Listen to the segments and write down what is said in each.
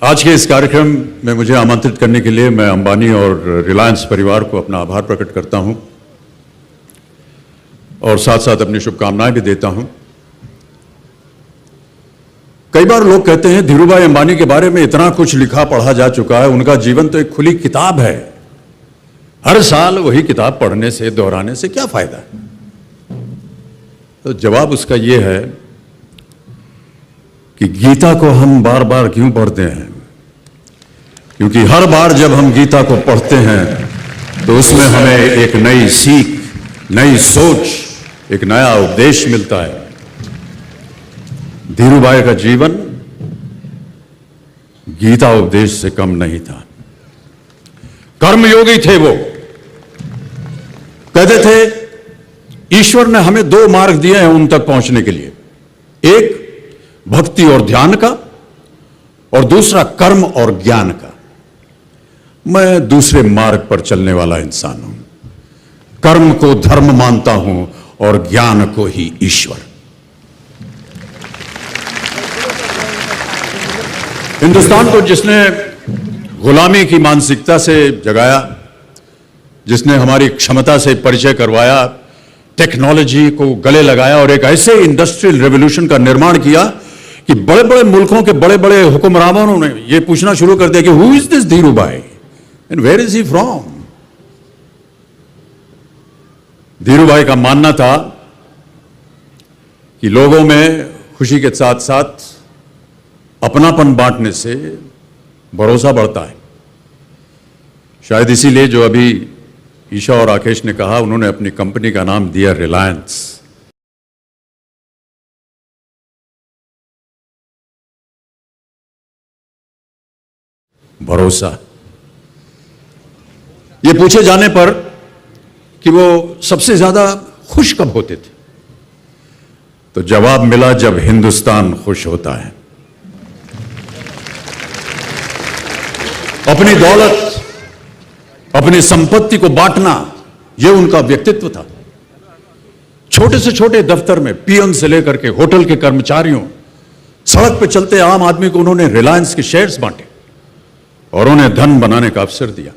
आज के इस कार्यक्रम में मुझे आमंत्रित करने के लिए मैं अंबानी और रिलायंस परिवार को अपना आभार प्रकट करता हूं और साथ साथ अपनी शुभकामनाएं भी देता हूं। कई बार लोग कहते हैं धीरूभाई अंबानी के बारे में इतना कुछ लिखा पढ़ा जा चुका है, उनका जीवन तो एक खुली किताब है, हर साल वही किताब पढ़ने से दोहराने से क्या फायदा है। तो जवाब उसका यह है कि गीता को हम बार बार क्यों पढ़ते हैं, क्योंकि हर बार जब हम गीता को पढ़ते हैं तो उसमें हमें एक नई सीख, नई सोच, एक नया उपदेश मिलता है। धीरूभाई का जीवन गीता उपदेश से कम नहीं था। कर्मयोगी थे वो, कहते थे ईश्वर ने हमें दो मार्ग दिए हैं उन तक पहुंचने के लिए, एक भक्ति और ध्यान का और दूसरा कर्म और ज्ञान का। मैं दूसरे मार्ग पर चलने वाला इंसान हूं, कर्म को धर्म मानता हूं और ज्ञान को ही ईश्वर। हिंदुस्तान को जिसने गुलामी की मानसिकता से जगाया, जिसने हमारी क्षमता से परिचय करवाया, टेक्नोलॉजी को गले लगाया और एक ऐसे इंडस्ट्रियल रेवोल्यूशन का निर्माण किया कि बड़े बड़े मुल्कों के बड़े बड़े हुक्मरानों ने यह पूछना शुरू कर दिया कि who is this Dhirubhai and where is he from. Dhirubhai का मानना था कि लोगों में खुशी के साथ साथ अपनापन बांटने से भरोसा बढ़ता है। शायद इसीलिए जो अभी ईशा और राकेश ने कहा, उन्होंने अपनी कंपनी का नाम दिया रिलायंस। भरोसा। ये पूछे जाने पर कि वो सबसे ज्यादा खुश कब होते थे, तो जवाब मिला जब हिंदुस्तान खुश होता है। अपनी दौलत, अपनी संपत्ति को बांटना, यह उनका व्यक्तित्व था। छोटे से छोटे दफ्तर में पीएन से लेकर के होटल के कर्मचारियों, सड़क पर चलते आम आदमी को उन्होंने रिलायंस के शेयर्स बांटे और उन्हें धन बनाने का अवसर दिया।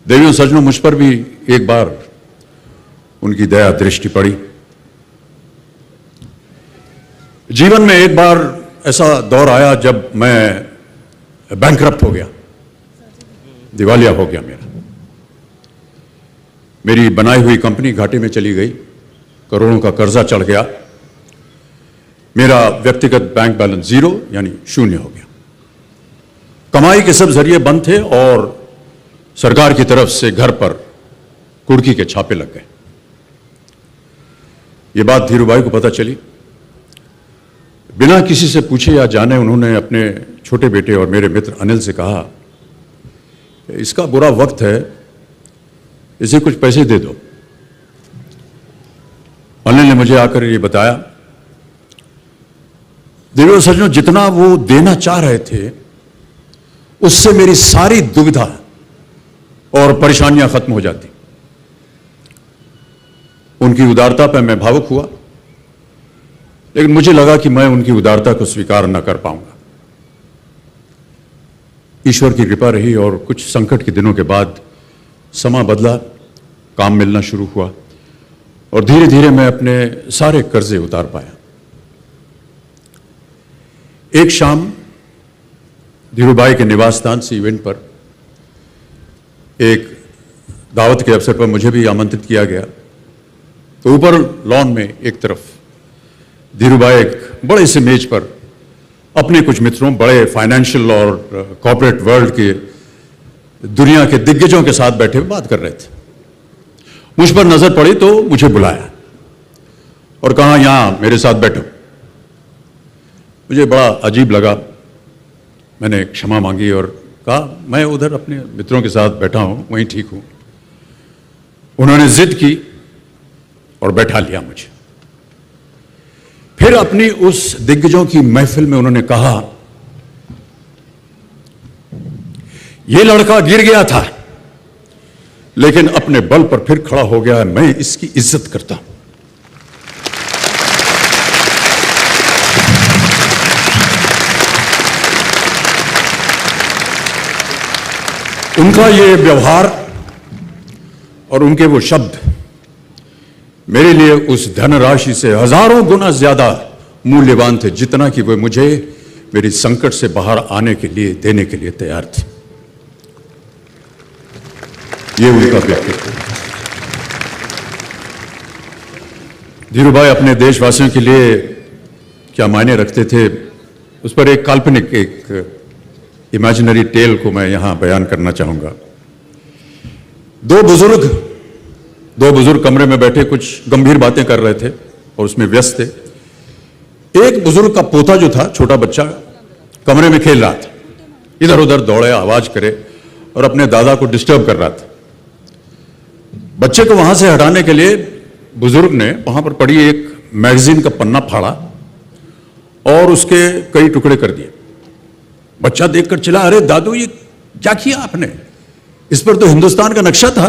देवियों सज्जनों, मुझ पर भी एक बार उनकी दया दृष्टि पड़ी। जीवन में एक बार ऐसा दौर आया जब मैं बैंकरप्ट हो गया, दिवालिया हो गया। मेरी बनाई हुई कंपनी घाटे में चली गई, करोड़ों का कर्जा चढ़ गया, मेरा व्यक्तिगत बैंक बैलेंस जीरो यानी शून्य हो गया। कमाई के सब जरिए बंद थे और सरकार की तरफ से घर पर कुर्की के छापे लग गए। ये बात धीरूभाई को पता चली। बिना किसी से पूछे या जाने उन्होंने अपने छोटे बेटे और मेरे मित्र अनिल से कहा, इसका बुरा वक्त है, इसे कुछ पैसे दे दो। अनिल ने मुझे आकर ये बताया, देवियों सज्जनों, जितना वो देना चाह रहे थे उससे मेरी सारी दुविधा और परेशानियां खत्म हो जाती। उनकी उदारता पर मैं भावुक हुआ, लेकिन मुझे लगा कि मैं उनकी उदारता को स्वीकार न कर पाऊंगा। ईश्वर की कृपा रही और कुछ संकट के दिनों के बाद समा बदला, काम मिलना शुरू हुआ और धीरे धीरे मैं अपने सारे कर्जे उतार पाया। एक शाम धीरूभाई के निवास स्थान सी इवेंट पर एक दावत के अवसर पर मुझे भी आमंत्रित किया गया। तो ऊपर लॉन में एक तरफ धीरूभाई एक बड़े से मेज पर अपने कुछ मित्रों, बड़े फाइनेंशियल और कॉर्पोरेट वर्ल्ड के दुनिया के दिग्गजों के साथ बैठे हुए बात कर रहे थे। मुझ पर नजर पड़ी तो मुझे बुलाया और कहा, यहां मेरे साथ बैठो। मुझे बड़ा अजीब लगा। मैंने क्षमा मांगी और कहा, मैं उधर अपने मित्रों के साथ बैठा हूं, वहीं ठीक हूं। उन्होंने जिद की और बैठा लिया मुझे। फिर अपनी उस दिग्गजों की महफिल में उन्होंने कहा, यह लड़का गिर गया था लेकिन अपने बल पर फिर खड़ा हो गया है, मैं इसकी इज्जत करता हूं। उनका ये व्यवहार और उनके वो शब्द मेरे लिए उस धनराशि से हजारों गुना ज्यादा मूल्यवान थे, जितना कि वे मुझे मेरी संकट से बाहर आने के लिए देने के लिए तैयार थे। ये उनका व्यक्तित्व। धीरूभाई अपने देशवासियों के लिए क्या मायने रखते थे, उस पर एक काल्पनिक, एक इमेजिनरी टेल को मैं यहां बयान करना चाहूंगा। दो बुजुर्ग कमरे में बैठे कुछ गंभीर बातें कर रहे थे और उसमें व्यस्त थे। एक बुजुर्ग का पोता जो था, छोटा बच्चा, कमरे में खेल रहा था, इधर उधर दौड़े, आवाज करे और अपने दादा को डिस्टर्ब कर रहा था। बच्चे को वहां से हटाने के लिए बुजुर्ग ने वहां पर पड़ी एक मैगजीन का पन्ना फाड़ा और उसके कई टुकड़े कर दिए। बच्चा देखकर चिल्ला, अरे दादू ये क्या किया आपने? इस पर तो हिंदुस्तान का नक्शा था,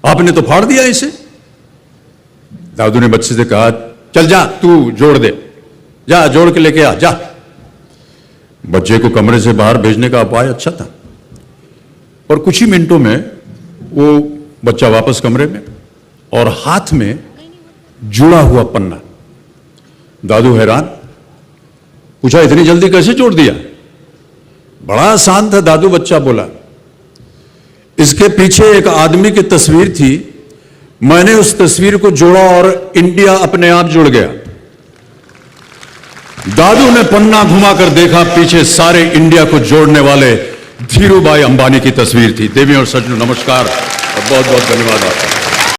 आपने तो फाड़ दिया इसे। दादू ने बच्चे से कहा, चल जा तू जोड़ दे, जा जोड़ के लेके आ जा। बच्चे को कमरे से बाहर भेजने का उपाय अच्छा था और कुछ ही मिनटों में वो बच्चा वापस कमरे में और हाथ में जुड़ा हुआ पन्ना। दादू हैरान, पूछा इतनी जल्दी कैसे जोड़ दिया? बड़ा आसान था दादू, बच्चा बोला। इसके पीछे एक आदमी की तस्वीर थी, मैंने उस तस्वीर को जोड़ा और इंडिया अपने आप जुड़ गया। दादू ने पन्ना घुमाकर देखा, पीछे सारे इंडिया को जोड़ने वाले धीरूभाई अंबानी की तस्वीर थी। देवी और सज्जनों, नमस्कार और बहुत बहुत धन्यवाद आपका।